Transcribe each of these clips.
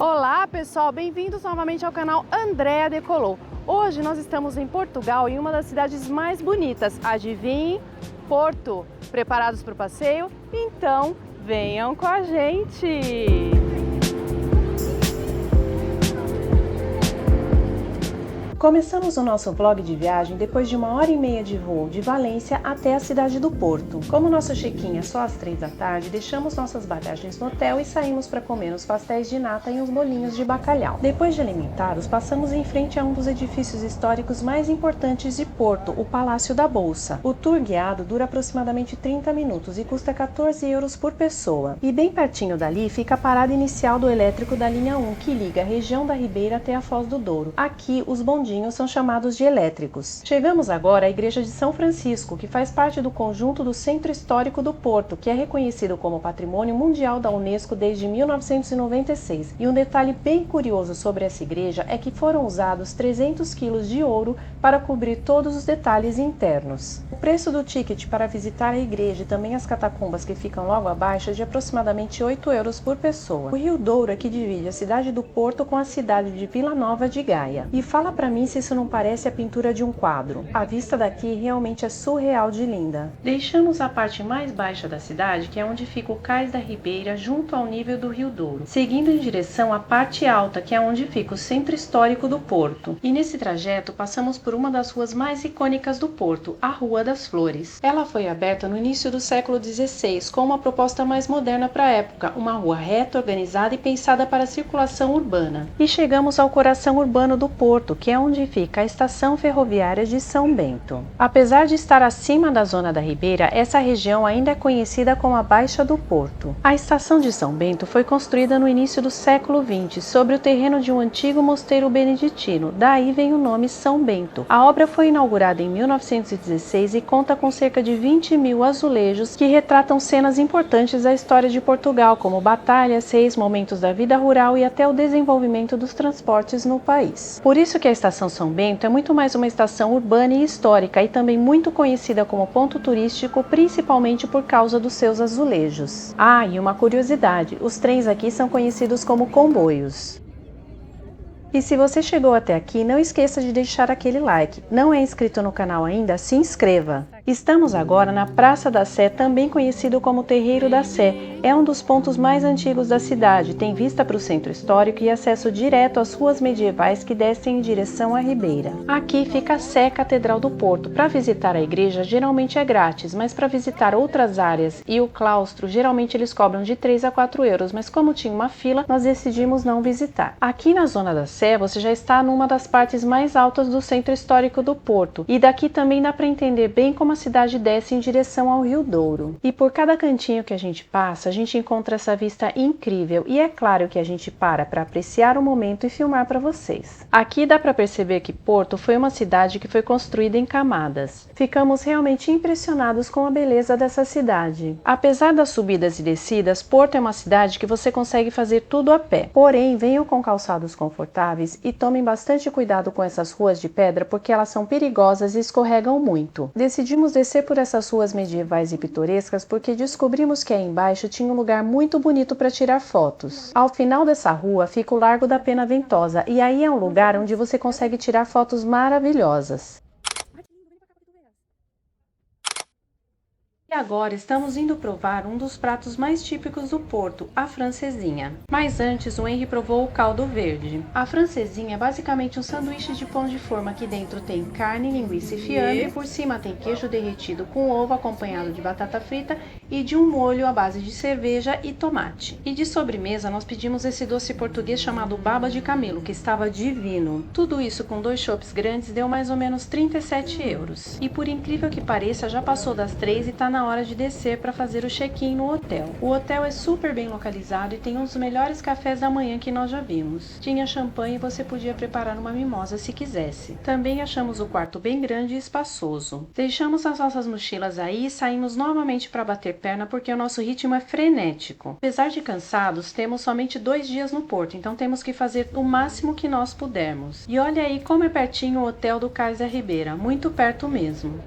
Olá pessoal, bem-vindos novamente ao canal Andréa Decolou. Hoje nós estamos em Portugal, em uma das cidades mais bonitas. Adivinhe? Porto. Preparados para o passeio? Então venham com a gente! Começamos o nosso vlog de viagem depois de 1h30 de voo de Valência até a cidade do Porto. Como nosso check-in é só às 3 da tarde, deixamos nossas bagagens no hotel e saímos para comer os pastéis de nata e uns bolinhos de bacalhau. Depois de alimentados, passamos em frente a um dos edifícios históricos mais importantes de Porto, o Palácio da Bolsa. O tour guiado dura aproximadamente 30 minutos e custa 14 euros por pessoa. E bem pertinho dali fica a parada inicial do elétrico da linha 1, que liga a região da Ribeira até a Foz do Douro. Aqui, os bondinhos são chamados de elétricos. Chegamos agora à Igreja de São Francisco, que faz parte do conjunto do Centro Histórico do Porto, que é reconhecido como Patrimônio Mundial da Unesco desde 1996. E um detalhe bem curioso sobre essa igreja é que foram usados 300 quilos de ouro para cobrir todos os detalhes internos. O preço do ticket para visitar a igreja e também as catacumbas que ficam logo abaixo é de aproximadamente 8 euros por pessoa. O Rio Douro é que divide a cidade do Porto com a cidade de Vila Nova de Gaia. E fala pra mim se isso não parece a pintura de um quadro. A vista daqui realmente é surreal de linda. Deixamos a parte mais baixa da cidade, que é onde fica o Cais da Ribeira, junto ao nível do Rio Douro, seguindo em direção à parte alta, que é onde fica o Centro Histórico do Porto. E nesse trajeto passamos por uma das ruas mais icônicas do Porto, a Rua das Flores. Ela foi aberta no início do século XVI, com uma proposta mais moderna para a época, uma rua reta, organizada e pensada para a circulação urbana. E chegamos ao coração urbano do Porto, que é onde fica a estação ferroviária de São Bento. Apesar de estar acima da zona da Ribeira, essa região ainda é conhecida como a Baixa do Porto. A estação de São Bento foi construída no início do século XX, sobre o terreno de um antigo mosteiro beneditino, daí vem o nome São Bento. A obra foi inaugurada em 1916 e conta com cerca de 20 mil azulejos que retratam cenas importantes da história de Portugal, como batalhas, reis, momentos da vida rural e até o desenvolvimento dos transportes no país. Por isso que a estação São Bento é muito mais uma estação urbana e histórica e também muito conhecida como ponto turístico, principalmente por causa dos seus azulejos. Ah, e uma curiosidade, os trens aqui são conhecidos como comboios. E se você chegou até aqui, não esqueça de deixar aquele like. Não é inscrito no canal ainda? Se inscreva! Estamos agora na Praça da Sé, também conhecido como Terreiro da Sé. É um dos pontos mais antigos da cidade, tem vista para o centro histórico e acesso direto às ruas medievais que descem em direção à Ribeira. Aqui fica a Sé Catedral do Porto. Para visitar a igreja geralmente é grátis, mas para visitar outras áreas e o claustro, geralmente eles cobram de 3 a 4 euros, mas como tinha uma fila, nós decidimos não visitar. Aqui na zona da Sé, você já está numa das partes mais altas do centro histórico do Porto, e daqui também dá para entender bem como a cidade desce em direção ao Rio Douro. E por cada cantinho que a gente passa, a gente encontra essa vista incrível, e é claro que a gente para apreciar o momento e filmar para vocês. Aqui dá para perceber que Porto foi uma cidade que foi construída em camadas. Ficamos realmente impressionados com a beleza dessa cidade. Apesar das subidas e descidas, Porto é uma cidade que você consegue fazer tudo a pé. Porém, venham com calçados confortáveis e tomem bastante cuidado com essas ruas de pedra porque elas são perigosas e escorregam muito. Decidimos descer por essas ruas medievais e pitorescas porque descobrimos que aí embaixo tinha um lugar muito bonito para tirar fotos. Ao final dessa rua fica o Largo da Pena Ventosa e aí é um lugar onde você consegue tirar fotos maravilhosas. E agora estamos indo provar um dos pratos mais típicos do Porto, a francesinha. Mas antes o Henry provou o caldo verde. A francesinha é basicamente um sanduíche de pão de forma que dentro tem carne, linguiça e fiambre, e por cima tem queijo derretido com ovo acompanhado de batata frita e de um molho à base de cerveja e tomate. E de sobremesa nós pedimos esse doce português chamado baba de camelo, que estava divino. Tudo isso com 2 chopps grandes deu mais ou menos 37 euros. E por incrível que pareça já passou das 3 e tá na hora de descer para fazer o check-in no hotel. O hotel é super bem localizado e tem um dos melhores cafés da manhã que nós já vimos. Tinha champanhe e você podia preparar uma mimosa se quisesse. Também achamos o quarto bem grande e espaçoso. Deixamos as nossas mochilas aí e saímos novamente para bater perna porque o nosso ritmo é frenético. Apesar de cansados, temos somente 2 dias no Porto, então temos que fazer o máximo que nós pudermos. E olha aí como é pertinho o hotel do Cais da Ribeira, muito perto mesmo.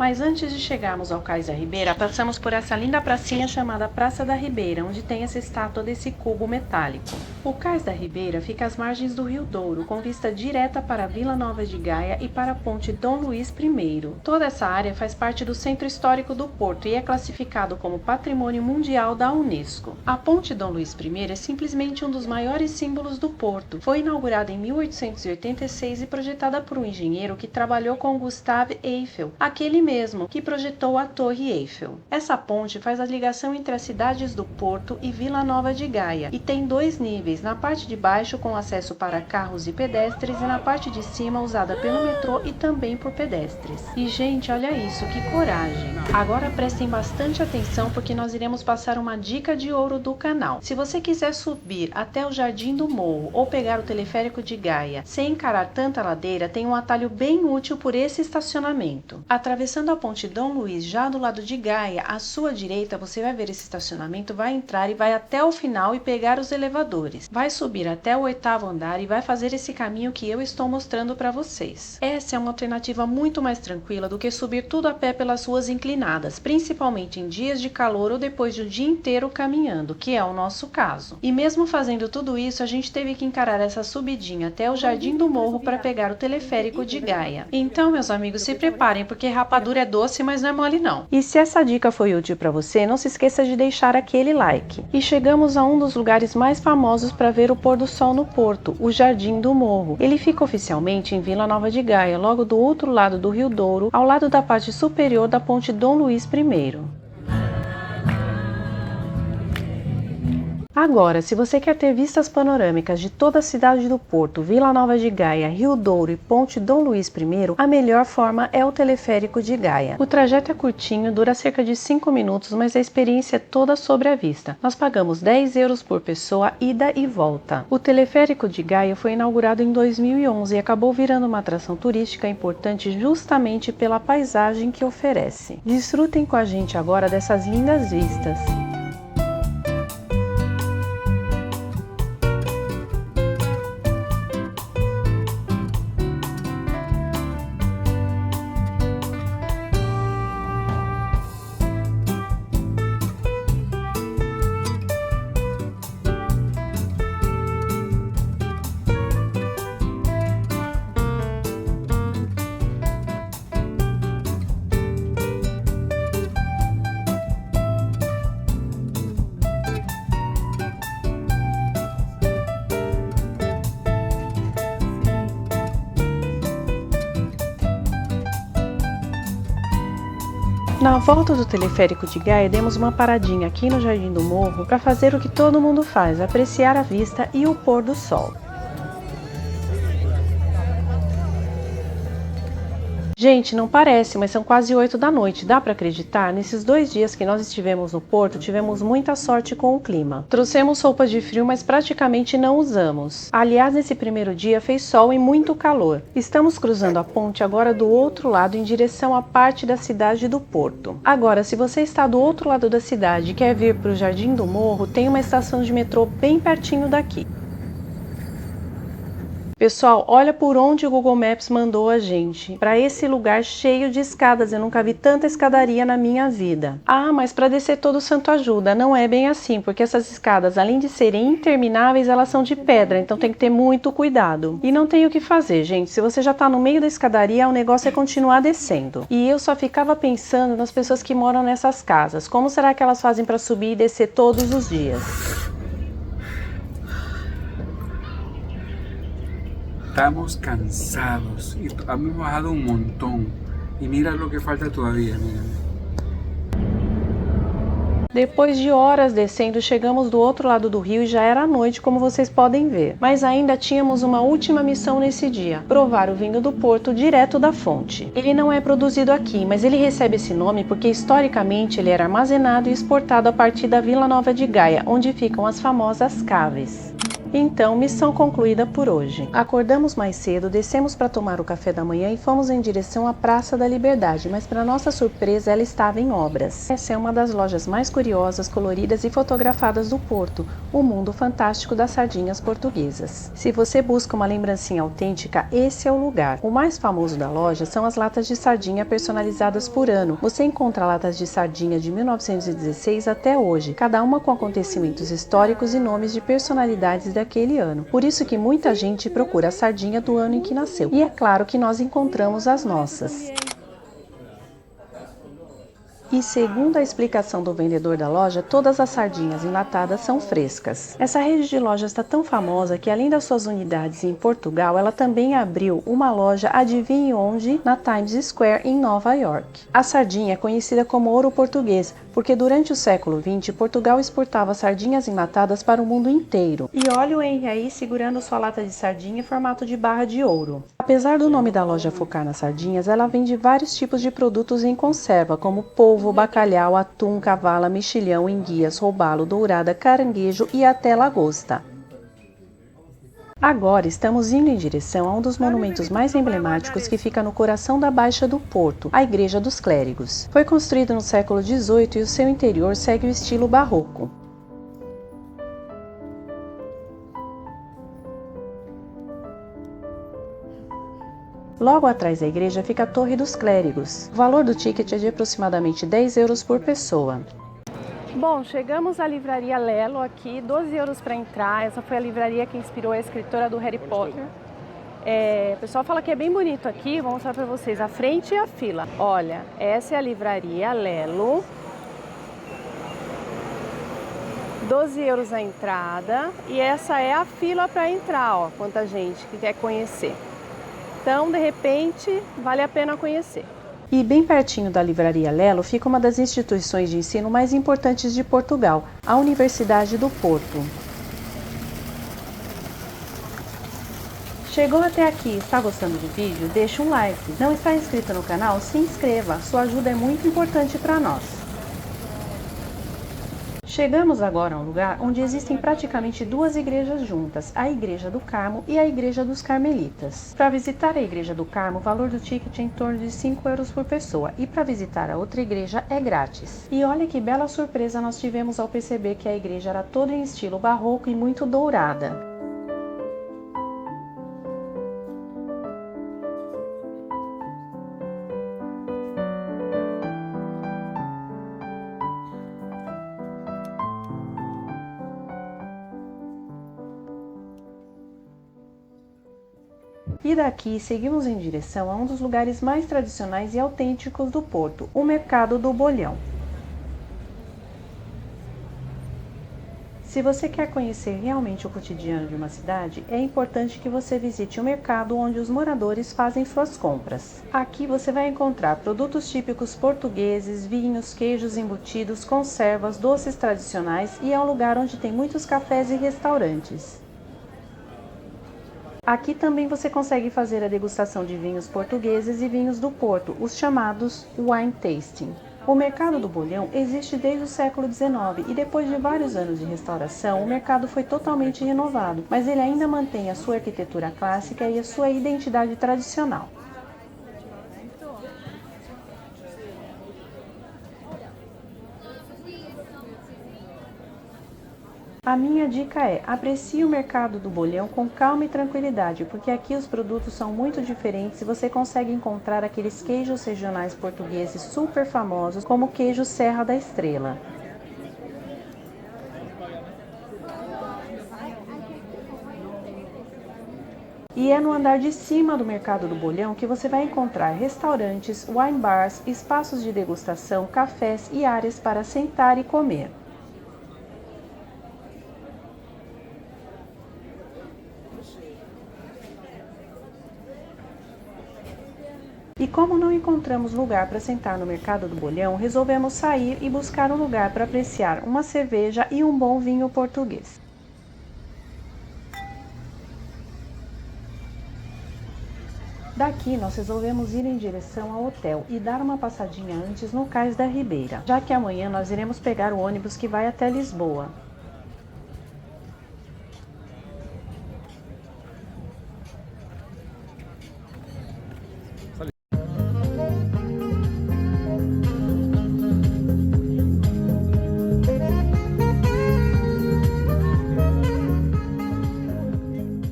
Mas antes de chegarmos ao Cais da Ribeira, passamos por essa linda pracinha chamada Praça da Ribeira, onde tem essa estátua desse cubo metálico. O Cais da Ribeira fica às margens do Rio Douro, com vista direta para Vila Nova de Gaia e para a Ponte Dom Luís I. Toda essa área faz parte do Centro Histórico do Porto e é classificado como Patrimônio Mundial da Unesco. A Ponte Dom Luís I é simplesmente um dos maiores símbolos do Porto. Foi inaugurada em 1886 e projetada por um engenheiro que trabalhou com Gustave Eiffel, aquele mesmo que projetou a Torre Eiffel. Essa ponte faz a ligação entre as cidades do Porto e Vila Nova de Gaia e tem 2 níveis, na parte de baixo com acesso para carros e pedestres e na parte de cima usada pelo metrô e também por pedestres. E gente, olha isso, que coragem! Agora prestem bastante atenção porque nós iremos passar uma dica de ouro do canal. Se você quiser subir até o Jardim do Morro ou pegar o teleférico de Gaia sem encarar tanta ladeira, tem um atalho bem útil por esse estacionamento. Atravessando a Ponte Dom Luís já do lado de Gaia, à sua direita você vai ver esse estacionamento, vai entrar e vai até o final e pegar os elevadores. Vai subir até o 8º andar e vai fazer esse caminho que eu estou mostrando para vocês. Essa é uma alternativa muito mais tranquila do que subir tudo a pé pelas ruas inclinadas, principalmente em dias de calor ou depois de um dia inteiro caminhando, que é o nosso caso. E mesmo fazendo tudo isso, a gente teve que encarar essa subidinha até o Jardim do Morro para pegar o teleférico de Gaia. Então, meus amigos, se preparem, porque rapadura é doce, mas não é mole não. E se essa dica foi útil para você, não se esqueça de deixar aquele like. E chegamos a um dos lugares mais famosos para ver o pôr do sol no Porto, o Jardim do Morro. Ele fica oficialmente em Vila Nova de Gaia, logo do outro lado do Rio Douro, ao lado da parte superior da Ponte Dom Luís I. Agora, se você quer ter vistas panorâmicas de toda a cidade do Porto, Vila Nova de Gaia, Rio Douro e Ponte Dom Luís I, a melhor forma é o teleférico de Gaia. O trajeto é curtinho, dura cerca de 5 minutos, mas a experiência é toda sobre a vista. Nós pagamos 10 euros por pessoa, ida e volta. O teleférico de Gaia foi inaugurado em 2011 e acabou virando uma atração turística importante justamente pela paisagem que oferece. Desfrutem com a gente agora dessas lindas vistas. Na volta do teleférico de Gaia, demos uma paradinha aqui no Jardim do Morro para fazer o que todo mundo faz, apreciar a vista e o pôr do sol. Gente, não parece, mas são quase 8 da noite, dá para acreditar? Nesses 2 dias que nós estivemos no Porto, tivemos muita sorte com o clima. Trouxemos roupas de frio, mas praticamente não usamos. Aliás, nesse primeiro dia fez sol e muito calor. Estamos cruzando a ponte agora do outro lado em direção à parte da cidade do Porto. Agora, se você está do outro lado da cidade e quer vir para o Jardim do Morro, tem uma estação de metrô bem pertinho daqui. Pessoal, olha por onde o Google Maps mandou a gente. Para esse lugar cheio de escadas, eu nunca vi tanta escadaria na minha vida. Ah, mas para descer todo santo ajuda, não é bem assim, porque essas escadas, além de serem intermináveis, elas são de pedra, então tem que ter muito cuidado. E não tem o que fazer, gente, se você já tá no meio da escadaria, o negócio é continuar descendo. E eu só ficava pensando nas pessoas que moram nessas casas. Como será que elas fazem para subir e descer todos os dias? Estamos cansados y hemos bajado un montón y mira lo que falta todavía, mira. Depois de horas descendo, chegamos do outro lado do rio e já era noite, como vocês podem ver. Mas ainda tínhamos uma última missão nesse dia: provar o vinho do Porto direto da fonte. Ele não é produzido aqui, mas ele recebe esse nome porque historicamente ele era armazenado e exportado a partir da Vila Nova de Gaia, onde ficam as famosas caves. Então, missão concluída por hoje. Acordamos mais cedo, descemos para tomar o café da manhã e fomos em direção à Praça da Liberdade, mas para nossa surpresa ela estava em obras. Essa é uma das lojas mais curiosas, coloridas e fotografadas do Porto, o mundo fantástico das sardinhas portuguesas. Se você busca uma lembrancinha autêntica, esse é o lugar. O mais famoso da loja são as latas de sardinha personalizadas por ano. Você encontra latas de sardinha de 1916 até hoje, cada uma com acontecimentos históricos e nomes de personalidades daquele ano. Por isso que muita gente procura a sardinha do ano em que nasceu. E é claro que nós encontramos as nossas. E segundo a explicação do vendedor da loja, todas as sardinhas enlatadas são frescas. Essa rede de lojas está tão famosa que, além das suas unidades em Portugal, ela também abriu uma loja, adivinhe onde? Na Times Square, em Nova York. A sardinha é conhecida como ouro português, porque durante o século XX, Portugal exportava sardinhas enlatadas para o mundo inteiro. E olha o Henry aí segurando sua lata de sardinha em formato de barra de ouro. Apesar do nome da loja focar nas sardinhas, ela vende vários tipos de produtos em conserva, como polvo, bacalhau, atum, cavala, mexilhão, enguias, robalo, dourada, caranguejo e até lagosta. Agora estamos indo em direção a um dos monumentos mais emblemáticos que fica no coração da Baixa do Porto, a Igreja dos Clérigos. Foi construído no século XVIII e o seu interior segue o estilo barroco. Logo atrás da igreja fica a Torre dos Clérigos. O valor do ticket é de aproximadamente 10 euros por pessoa. Bom, chegamos à livraria Lelo aqui, 12 euros para entrar. Essa foi a livraria que inspirou a escritora do Harry Potter. O pessoal fala que é bem bonito aqui, vou mostrar para vocês a frente e a fila. Olha, essa é a livraria Lelo. 12 euros a entrada e essa é a fila para entrar, ó, quanta gente que quer conhecer. Então, de repente, vale a pena conhecer. E bem pertinho da livraria Lelo fica uma das instituições de ensino mais importantes de Portugal, a Universidade do Porto. Chegou até aqui e está gostando do vídeo? Deixa um like. Não está inscrito no canal? Se inscreva, sua ajuda é muito importante para nós. Chegamos agora a um lugar onde existem praticamente duas igrejas juntas, a Igreja do Carmo e a Igreja dos Carmelitas. Para visitar a Igreja do Carmo, o valor do ticket é em torno de 5 euros por pessoa e para visitar a outra igreja é grátis. E olha que bela surpresa nós tivemos ao perceber que a igreja era toda em estilo barroco e muito dourada. E daqui seguimos em direção a um dos lugares mais tradicionais e autênticos do Porto, o Mercado do Bolhão. Se você quer conhecer realmente o cotidiano de uma cidade, é importante que você visite o mercado onde os moradores fazem suas compras. Aqui você vai encontrar produtos típicos portugueses, vinhos, queijos embutidos, conservas, doces tradicionais e é um lugar onde tem muitos cafés e restaurantes. Aqui também você consegue fazer a degustação de vinhos portugueses e vinhos do Porto, os chamados wine tasting. O Mercado do Bolhão existe desde o século XIX e depois de vários anos de restauração, o mercado foi totalmente renovado, mas ele ainda mantém a sua arquitetura clássica e a sua identidade tradicional. A minha dica é, aprecie o Mercado do Bolhão com calma e tranquilidade, porque aqui os produtos são muito diferentes e você consegue encontrar aqueles queijos regionais portugueses super famosos, como o queijo Serra da Estrela. E é no andar de cima do Mercado do Bolhão que você vai encontrar restaurantes, wine bars, espaços de degustação, cafés e áreas para sentar e comer. E como não encontramos lugar para sentar no Mercado do Bolhão, resolvemos sair e buscar um lugar para apreciar uma cerveja e um bom vinho português. Daqui nós resolvemos ir em direção ao hotel e dar uma passadinha antes no Cais da Ribeira, já que amanhã nós iremos pegar o ônibus que vai até Lisboa.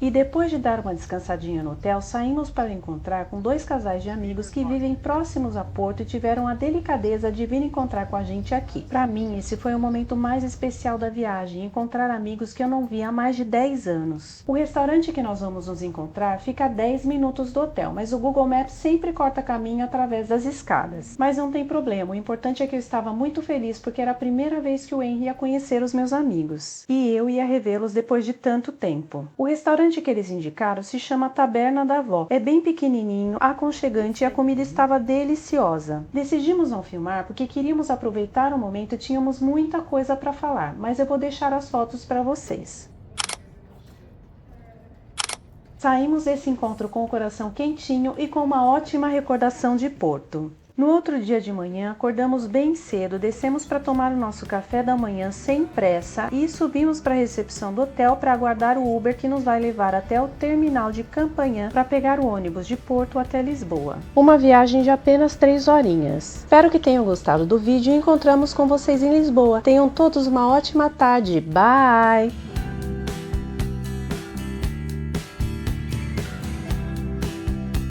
E depois de dar uma descansadinha no hotel, saímos para encontrar com 2 casais de amigos que vivem próximos a Porto e tiveram a delicadeza de vir encontrar com a gente aqui. Para mim, esse foi o momento mais especial da viagem, encontrar amigos que eu não via há mais de 10 anos. O restaurante que nós vamos nos encontrar fica a 10 minutos do hotel, mas o Google Maps sempre corta caminho através das escadas. Mas não tem problema, o importante é que eu estava muito feliz porque era a primeira vez que o Henry ia conhecer os meus amigos. E eu ia revê-los depois de tanto tempo. O restaurante que eles indicaram se chama Taberna da Avó. É bem pequenininho, aconchegante e a comida estava deliciosa. Decidimos não filmar porque queríamos aproveitar o momento e tínhamos muita coisa para falar, mas eu vou deixar as fotos para vocês. Saímos desse encontro com o coração quentinho e com uma ótima recordação de Porto. No outro dia de manhã, acordamos bem cedo, descemos para tomar o nosso café da manhã sem pressa e subimos para a recepção do hotel para aguardar o Uber que nos vai levar até o terminal de Campanhã para pegar o ônibus de Porto até Lisboa. Uma viagem de apenas 3 horinhas. Espero que tenham gostado do vídeo e encontramos com vocês em Lisboa. Tenham todos uma ótima tarde. Bye!